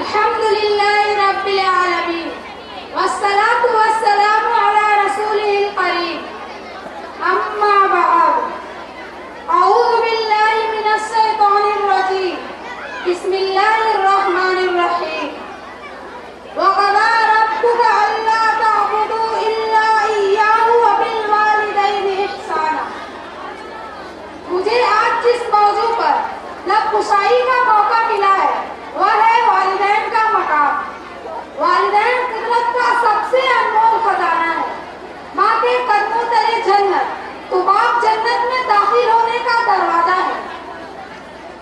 الحمد لله رب العالمين والصلاة والسلام على رسوله الكريم أما بعد أعوذ بالله من الشيطان الرجيم بسم الله الرحمن الرحيم وقضى ربك ألا تعبدوا إلا إياه وبالوالدين إحسانا. مجھے آج جس موضوع پر لب کشائی کا موقع ملا ہے وہ ہے والدین کا مقام. والدین قدرت کا سب سے انمول خزانہ ہے. ماں کے قدموں تلے جنت تو باپ جنت میں داخل ہونے کا دروازہ ہے.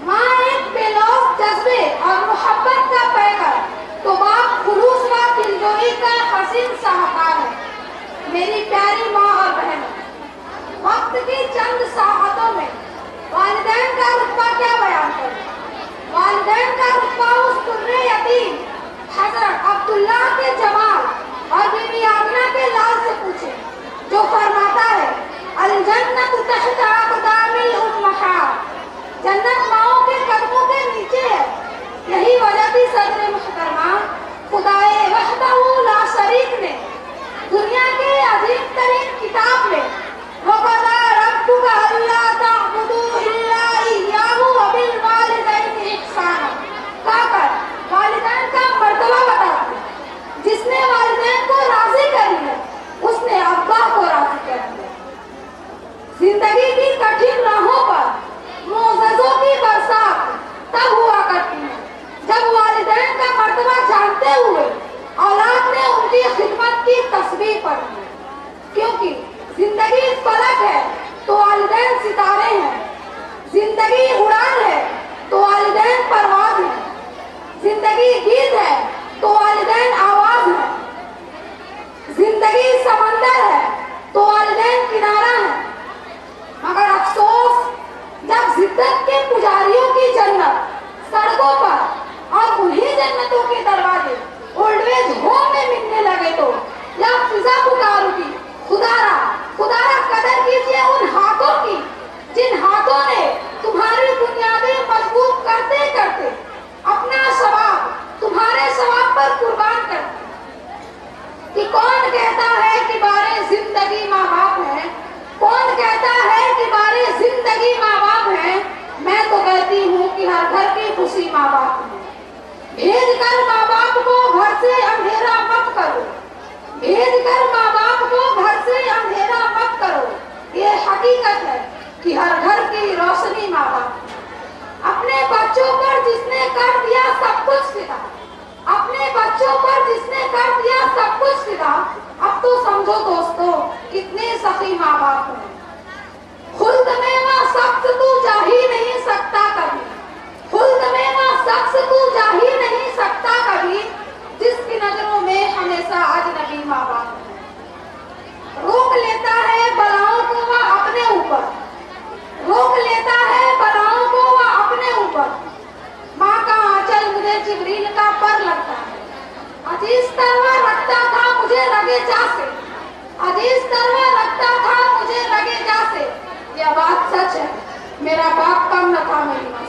ماں ایک بے لوث جذبے اور محبت کا پیکر تو باپ خلوص و دلجوئی کا حسین شاہکار ہے. میری پیاری ماں اور بہنوں، وقت کی چند ساعتوں میں والدین کا رتبہ کیا بیان کریں. والدین کا رتبہ اس طرح یتیم حضرت عبداللہ کے جمال اور بی بی آمنہ کے لال سے پوچھے جو فرماتا ہے الجنت تحت اقدام الامہات، جنت ماؤں کے قدموں کے نیچے ہے. یہی وجہ تھی صدر محترمہ خدائے وحدہ لا شریک نے دنیا کے عظیم ترین کتاب میں وَقَضَىٰ رَبُّكَ أَلَّا تَعْبُدُوا إِلَّا إِيَّاهُ وَبِالْوَالِدَيْنِ إِحْسَانًا کہا کر والدین کا مرتبہ بتاتے ہیں. جس نے والدین کو راضی کر لیا اس نے اللہ کو راضی کر لیا. زندگی کی کٹھن راہوں پر معجزوں کی برسات تب ہوا کرتی ہے جب والدین کا مرتبہ جانتے ہوئے اولاد نے ان کی خدمت کی تسبیح پڑھی. کیونکہ زندگی فلک ہے تو والدین ستارے ہیں. زندگی اڑان ہے تو والدین پرواز ہے. زندگی گیت ہے تو والدین آواز ہے. زندگی سمندر ہے تو والدین کنارہ ہے. مگر افسوس جب زدت کے پجاریوں کی جنت سڑکوں پر اور انہی جنتوں کے دروازے اولڈ ایج ہوم میں ملنے لگے تو یا فضا پکار اٹھی خدارا قدر کیجیے ان ہاتھوں کی جن ہاتھوں نے تمہاری بنیادیں مضبوط کرتے کرتے اپنا ثواب تمہارے ثواب پر قربان کر دیا. کہ کون کہتا ہے کہ بارے زندگی ماں باپ ہے، کون کہتا ہے کہ بارے زندگی ماں باپ ہے. میں تو کہتی ہوں کہ ہر گھر کی خوشی ماں باپ ہے. بھیج کر ماں باپ کو گھر سے اندھیرا مت کرو. بھیج کر ماں باپ کو گھر سے اندھیرا مت کرو. یہ حقیقت ہے کہ ہر گھر کی روشنی ماں باپ. اپنے بچوں پر جس نے کر دیا سب کچھ فدا، اپنے بچوں پر جس نے کر دیا سب کچھ فدا، اب تو سمجھو دوستو کتنے سخی ماں باپ ہیں. خلد میں وہ سخت تو جا ہی نہیں سکتا کبھی، خلد میں وہ سخت تو جا ہی نہیں سکتا کبھی جس کی نظروں میں ہمیشہ اجنبی ماں باپ ہے. روک لیتا ہے بلاؤں کو وہ اپنے اوپر، روک لیتا ہے بلاؤں کو وہ اپنے اوپر. ماں کا آنچل مجھے جبریل کا پر لگتا ہے. عزیز تروا رکھتا تھا مجھے رگے جا سے، عزیز تروا رکھتا تھا مجھے رگے جا سے. یہ بات سچ ہے، میرا باپ کم نہ تھا میری ماں